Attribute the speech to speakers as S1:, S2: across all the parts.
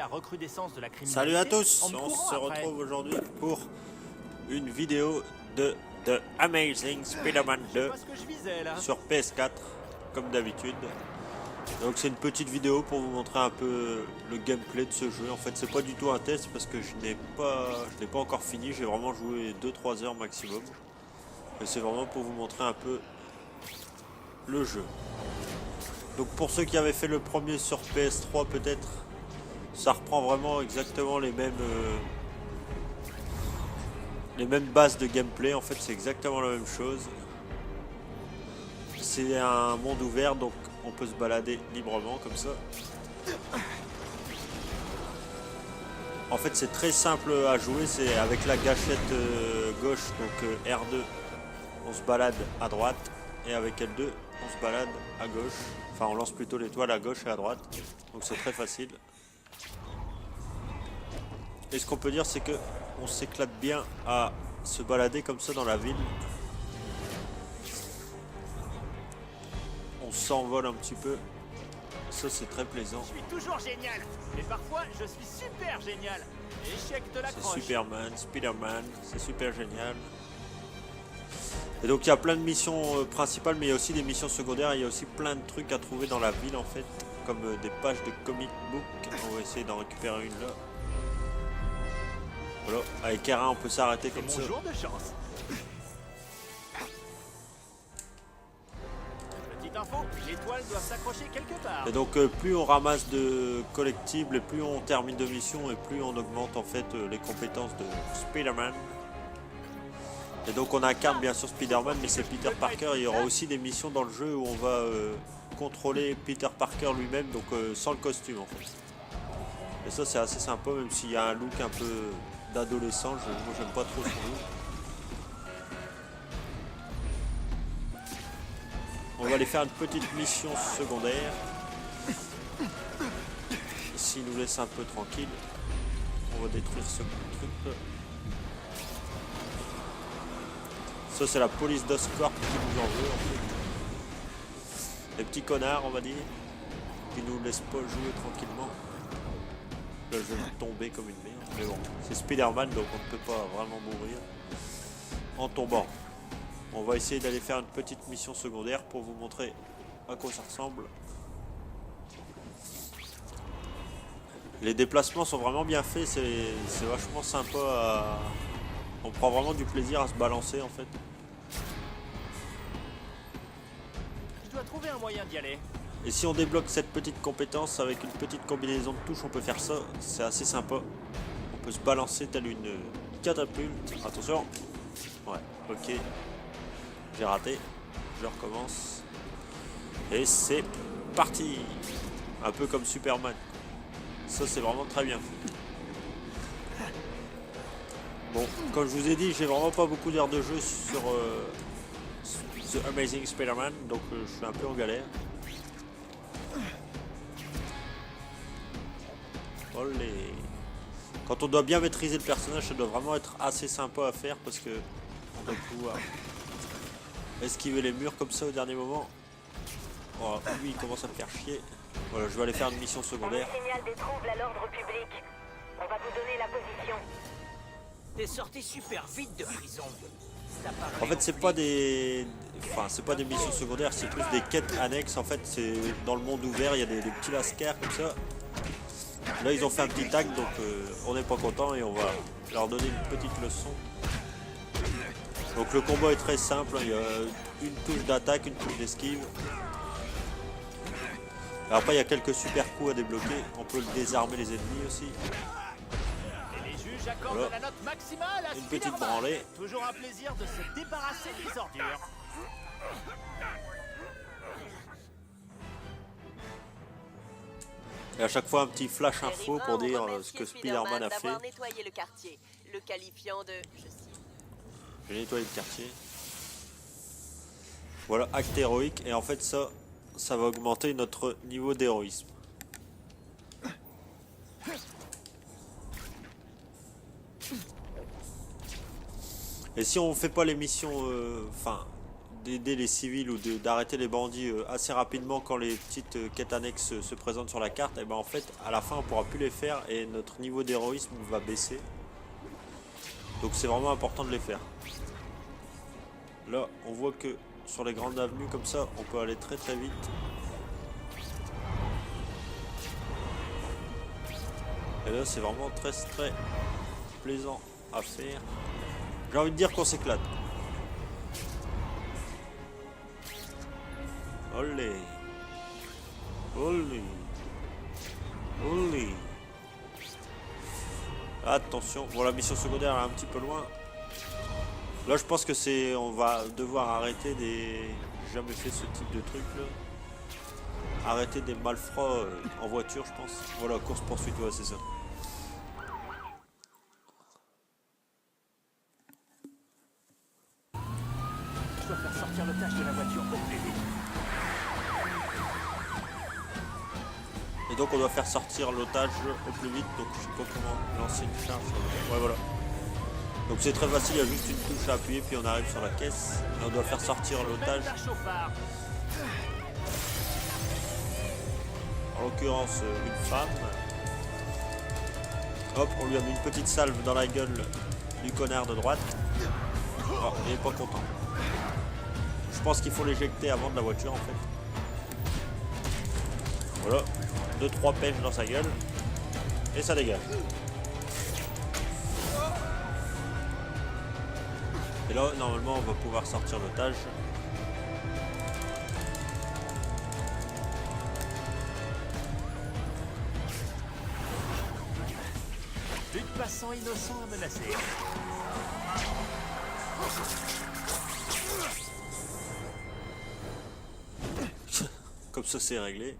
S1: la recrudescence de la criminalité.
S2: Salut à tous,
S1: en me
S2: on
S1: courant
S2: se
S1: après.
S2: retrouve aujourd'hui pour une vidéo de The Amazing Spider-Man
S1: Je sais
S2: 2
S1: pas ce que je visais là.
S2: sur PS4 comme d'habitude. Donc c'est une petite vidéo pour vous montrer un peu le gameplay de ce jeu. En fait c'est pas du tout un test parce que je n'ai pas encore fini, j'ai vraiment joué 2-3 heures maximum. Mais c'est vraiment pour vous montrer un peu le jeu. Donc pour ceux qui avaient fait le premier sur PS3 peut-être, ça reprend vraiment exactement les mêmes bases de gameplay. En fait c'est exactement la même chose. C'est un monde ouvert donc on peut se balader librement comme ça. En fait c'est très simple à jouer, c'est avec la gâchette gauche donc R2 on se balade à droite et avec L2 on se balade à gauche. Enfin on lance plutôt l'étoile à gauche et à droite, donc c'est très facile. Et ce qu'on peut dire c'est que on s'éclate bien à se balader comme ça dans la ville. On s'envole un petit peu, ça c'est très plaisant.
S1: Je suis toujours génial, mais parfois je suis super génial. Échec de la
S2: C'est
S1: croche.
S2: Superman, Spider-Man, c'est super génial. Et donc il y a plein de missions principales, mais il y a aussi des missions secondaires. Il y a aussi plein de trucs à trouver dans la ville en fait, comme des pages de comic book. On va essayer d'en récupérer une là. Voilà, avec R1 on peut s'arrêter
S1: C'est
S2: comme
S1: mon
S2: ça.
S1: jour de chance. Petite info, l'étoile doit s'accrocher quelque part.
S2: Et donc plus on ramasse de collectibles et plus on termine de missions et plus on augmente en fait les compétences de Spider-Man. Et donc on incarne bien sûr Spider-Man, mais c'est Peter Parker. Il y aura aussi des missions dans le jeu où on va contrôler Peter Parker lui-même, donc sans le costume en fait. Et ça c'est assez sympa, même s'il y a un look un peu d'adolescent. Moi j'aime pas trop son look. On va aller faire une petite mission secondaire. Ici il nous laisse un peu tranquille. On va détruire ce truc là. Ça c'est la police d'Oscorp qui nous en veut en fait. Les petits connards on va dire, qui nous laissent pas jouer tranquillement. Là je vais tomber comme une merde, mais bon, c'est Spider-Man donc on ne peut pas vraiment mourir en tombant. On va essayer d'aller faire une petite mission secondaire pour vous montrer à quoi ça ressemble. Les déplacements sont vraiment bien faits, c'est vachement sympa à... On prend vraiment du plaisir à se balancer en fait.
S1: Je dois trouver un moyen d'y aller.
S2: Et si on débloque cette petite compétence avec une petite combinaison de touches, on peut faire ça, c'est assez sympa. On peut se balancer tel une catapulte. Attention. Ouais, ok. J'ai raté. Je recommence. Et c'est parti. Un peu comme Superman. Ça c'est vraiment très bien fait. Bon, comme je vous ai dit, j'ai vraiment pas beaucoup d'heures de jeu sur The Amazing Spider-Man, donc je suis un peu en galère. Olé. Quand on doit bien maîtriser le personnage, ça doit vraiment être assez sympa à faire parce que on doit pouvoir esquiver les murs comme ça au dernier moment. Oh, lui il commence à me faire chier. Voilà, je vais aller faire une mission secondaire.
S3: On signale des troubles à l'ordre public. On va vous donner la position.
S1: T'es sorti super vite de prison.
S2: En fait, c'est pas des missions secondaires, c'est plus des quêtes annexes. En fait, c'est dans le monde ouvert, il y a des petits lascars comme ça. Là, ils ont fait un petit tag, donc on n'est pas content et on va leur donner une petite leçon. Donc le combat est très simple, il y a une touche d'attaque, une touche d'esquive. Après, il y a quelques super coups à débloquer. On peut désarmer les ennemis aussi.
S1: Et les juges accordent
S2: Voilà.
S1: la note maximale à
S2: Une petite
S1: Spider-Man.
S2: branlée.
S1: Toujours un plaisir de se débarrasser des ordures.
S2: Et à chaque fois, un petit flash info pour
S3: Les
S2: dire
S3: riverains ont
S2: ce que
S3: remercié
S2: Spider-Man a fait.
S3: d'avoir nettoyé le quartier, le qualifiant de, je cite,
S2: J'ai nettoyé le quartier. Voilà, acte héroïque. Et en fait, ça va augmenter notre niveau d'héroïsme. Et si on fait pas les missions, d'aider les civils ou d'arrêter les bandits assez rapidement quand les petites quêtes annexes se présentent sur la carte, et ben en fait à la fin on pourra plus les faire et notre niveau d'héroïsme va baisser. Donc c'est vraiment important de les faire. Là on voit que sur les grandes avenues comme ça on peut aller très très vite. Et là c'est vraiment très plaisant à faire. J'ai envie de dire qu'on s'éclate. Olé. Olé. Olé. Attention, bon la mission secondaire est un petit peu loin. Là je pense que c'est... On va devoir arrêter des... J'ai jamais fait ce type de truc là. Arrêter des malfrats en voiture je pense. Voilà, course poursuite, ouais c'est ça.
S1: Je dois faire sortir l'otage de la voiture au plus vite.
S2: Et donc on doit faire sortir l'otage au plus vite. Donc je sais pas comment lancer une charge. Ouais voilà. Donc c'est très facile, il y a juste une touche à appuyer puis on arrive sur la caisse. Et on doit faire sortir l'otage. En l'occurrence une femme. Hop, on lui a mis une petite salve dans la gueule du connard de droite. Oh, il est pas content. Je pense qu'il faut l'éjecter avant de la voiture en fait. Voilà. 2-3 pêches dans sa gueule. Et ça dégage. Et là, normalement, on va pouvoir sortir l'otage.
S1: Plus de passants innocents à menacer.
S2: Comme ça, c'est réglé.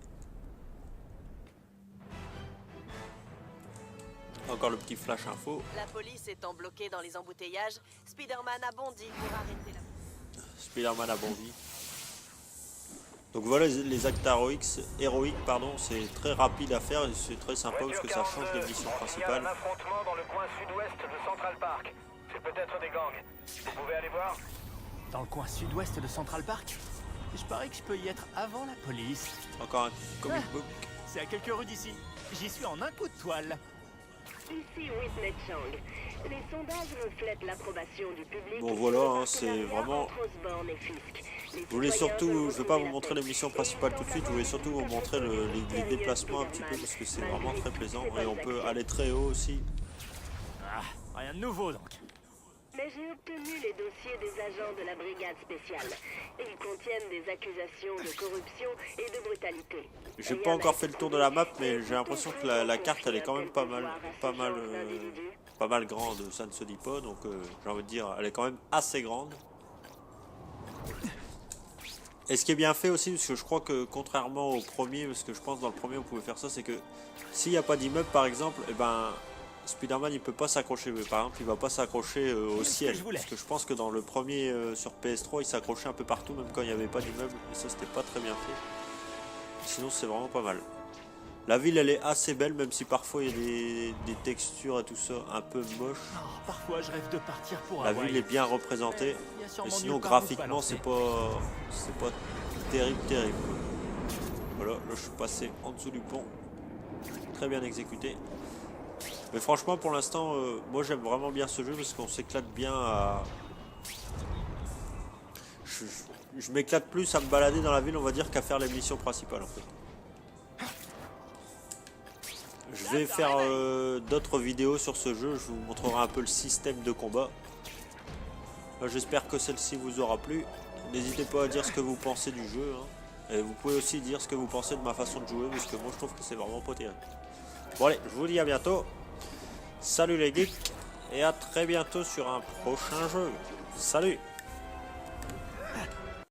S2: Encore le petit flash info.
S4: La police étant bloquée dans les embouteillages, Spider-Man a bondi pour arrêter la...
S2: Spider-Man a bondi. Donc voilà les actes héroïques, c'est très rapide à faire et c'est très sympa parce que ça change des missions principales.
S5: Il y a un affrontement dans le coin sud-ouest de Central Park. C'est peut-être des gangs. Vous pouvez aller voir?
S1: Dans le coin sud-ouest de Central Park? Je parie que je peux y être avant la police.
S2: Encore un comic book.
S1: C'est à quelques rues d'ici. J'y suis en un coup de toile.
S3: Ici Whitney Chang. Les sondages reflètent l'approbation du public.
S2: Bon voilà, hein, c'est vraiment... Je voulais surtout, je ne vais pas vous montrer les missions principales tout de suite, je voulais surtout vous montrer les déplacements un petit peu parce que c'est vraiment très plaisant et on peut aller très haut aussi.
S1: Ah, rien de nouveau donc.
S3: Mais j'ai obtenu les dossiers des agents de la brigade spéciale. Ils contiennent des accusations de corruption et de brutalité.
S2: J'ai pas encore fait le tour de la map, mais j'ai l'impression que la carte elle est quand même pas mal grande, ça ne se dit pas, donc j'ai envie de dire, elle est quand même assez grande. Et ce qui est bien fait aussi, parce que je crois que contrairement au premier, parce que je pense dans le premier on pouvait faire ça, c'est que s'il n'y a pas d'immeuble par exemple, et ben Spider-Man il peut pas s'accrocher, par exemple il va pas s'accrocher au ciel, parce que je pense que dans le premier sur PS3 il s'accrochait un peu partout, même quand il n'y avait pas d'immeuble, et ça c'était pas très bien fait. Sinon c'est vraiment pas mal. La ville elle est assez belle, même si parfois il y a des textures et tout ça un peu moches.
S1: Oh, parfois je rêve de partir pour
S2: La
S1: Hawaï.
S2: ville est bien représentée,
S1: Il y a sûrement
S2: mais sinon
S1: nulle part où
S2: graphiquement
S1: balancer.
S2: c'est pas terrible. Voilà, là je suis passé en dessous du pont. Très bien exécuté. Mais franchement pour l'instant, moi j'aime vraiment bien ce jeu parce qu'on s'éclate bien à... Je m'éclate plus à me balader dans la ville, on va dire, qu'à faire les missions principales en fait. Je vais faire d'autres vidéos sur ce jeu, je vous montrerai un peu le système de combat. J'espère que celle-ci vous aura plu. N'hésitez pas à dire ce que vous pensez du jeu, hein. Et vous pouvez aussi dire ce que vous pensez de ma façon de jouer, parce que moi je trouve que c'est vraiment pas terrible. Bon allez, je vous dis à bientôt. Salut les geeks, et à très bientôt sur un prochain jeu. Salut!